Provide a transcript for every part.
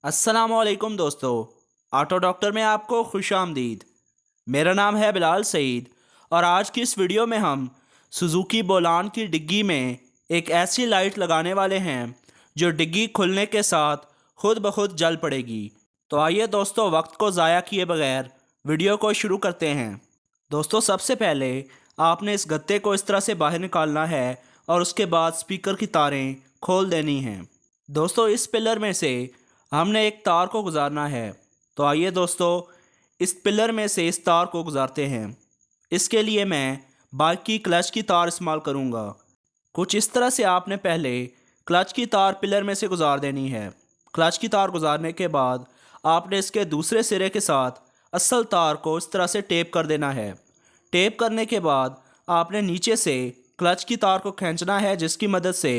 अस्सलामुअलैकुम दोस्तों। Auto doctor में आपको खुश आमदीद। मेरा नाम है बिलाल सईद और आज की इस वीडियो में हम सुजुकी बोलान की डिग्गी में एक ऐसी लाइट लगाने वाले हैं जो डिग्गी खुलने के साथ खुद ब खुद जल पड़ेगी। तो आइए दोस्तों, वक्त को ज़ाया किए बगैर वीडियो को शुरू करते हैं। दोस्तों, सबसे पहले आपने इस गत्ते को इस तरह से बाहर निकालना है और उसके बाद स्पीकर की तारें खोल देनी हैं। दोस्तों, इस पिलर में से हमने एक तार को गुजारना है। तो आइए दोस्तों, इस पिलर में से इस तार को गुजारते हैं। इसके लिए मैं बाइक की क्लच की तार इस्तेमाल करूँगा। कुछ इस तरह से आपने पहले क्लच की तार पिलर में से गुजार देनी है। क्लच की तार गुजारने के बाद आपने इसके दूसरे सिरे के साथ असल तार को इस तरह से टेप कर देना है। टेप करने के बाद आपने नीचे से क्लच की तार को खींचना है, जिसकी मदद से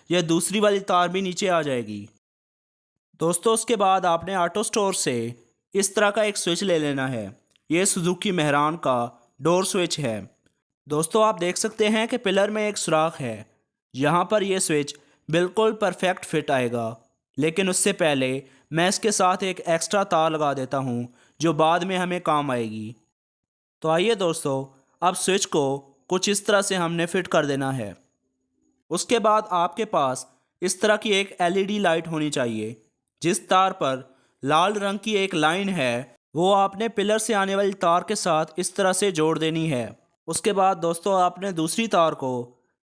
यह दूसरी वाली तार भी नीचे आ जाएगी। दोस्तों, उसके बाद आपने ऑटो स्टोर से इस तरह का एक स्विच ले लेना है। ये सुजुकी मेहरान का डोर स्विच है। दोस्तों, आप देख सकते हैं कि पिलर में एक सुराख है। यहाँ पर यह स्विच बिल्कुल परफेक्ट फिट आएगा, लेकिन उससे पहले मैं इसके साथ एक एक्स्ट्रा तार लगा देता हूँ जो बाद में हमें काम आएगी। तो आइए दोस्तों, अब स्विच को कुछ इस तरह से हमने फिट कर देना है। उसके बाद आपके पास इस तरह की एक एलईडी लाइट होनी चाहिए। जिस तार पर लाल रंग की एक लाइन है वो आपने पिलर से आने वाली तार के साथ इस तरह से जोड़ देनी है। उसके बाद दोस्तों, आपने दूसरी तार को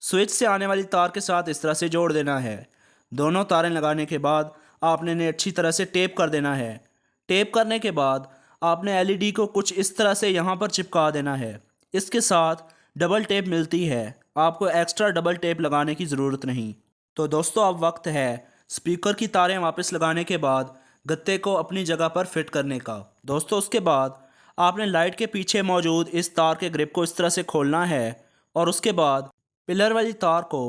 स्विच से आने वाली तार के साथ इस तरह से जोड़ देना है। दोनों तारें लगाने के बाद आपने इन्हें अच्छी तरह से टेप कर देना है। टेप करने के बाद आपने एलईडी को कुछ इस तरह से यहाँ पर चिपका देना है। इसके साथ डबल टेप मिलती है, आपको एक्स्ट्रा डबल टेप लगाने की ज़रूरत नहीं। तो दोस्तों, अब वक्त है स्पीकर की तारें वापस लगाने के बाद गत्ते को अपनी जगह पर फिट करने का। दोस्तों, उसके बाद आपने लाइट के पीछे मौजूद इस तार के ग्रिप को इस तरह से खोलना है और उसके बाद पिलर वाली तार को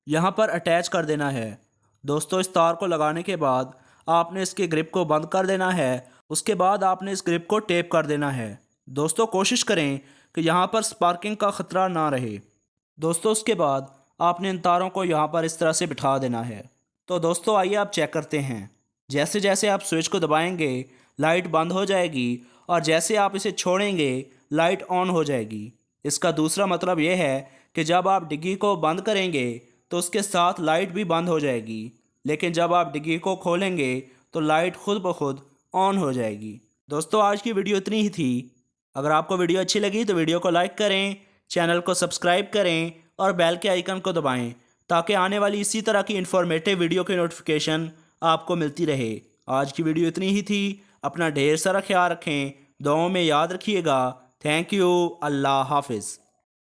यहाँ पर अटैच कर देना है। दोस्तों, इस तार को लगाने के बाद आपने इसके ग्रिप को बंद कर देना है। उसके बाद आपने इस ग्रिप को टेप कर देना है। दोस्तों, कोशिश करें कि यहाँ पर स्पार्किंग का ख़तरा ना रहे। दोस्तों, उसके बाद आपने इन तारों को यहाँ पर इस तरह से बिठा देना है। तो दोस्तों, आइए आप चेक करते हैं। जैसे जैसे आप स्विच को दबाएंगे लाइट बंद हो जाएगी और जैसे आप इसे छोड़ेंगे लाइट ऑन हो जाएगी। इसका दूसरा मतलब यह है कि जब आप डिग्गी को बंद करेंगे तो उसके साथ लाइट भी बंद हो जाएगी, लेकिन जब आप डिग्गी को खोलेंगे तो लाइट खुद ब खुद ऑन हो जाएगी। दोस्तों, आज की वीडियो इतनी ही थी। अगर आपको वीडियो अच्छी लगी तो वीडियो को लाइक करें, चैनल को सब्सक्राइब करें और बेल के आइकन को दबाएं ताकि आने वाली इसी तरह की इन्फॉर्मेटिव वीडियो की नोटिफिकेशन आपको मिलती रहे। आज की वीडियो इतनी ही थी। अपना ढेर सारा ख्याल रखें, दुआओं में याद रखिएगा। Thank you. अल्लाह हाफिज़।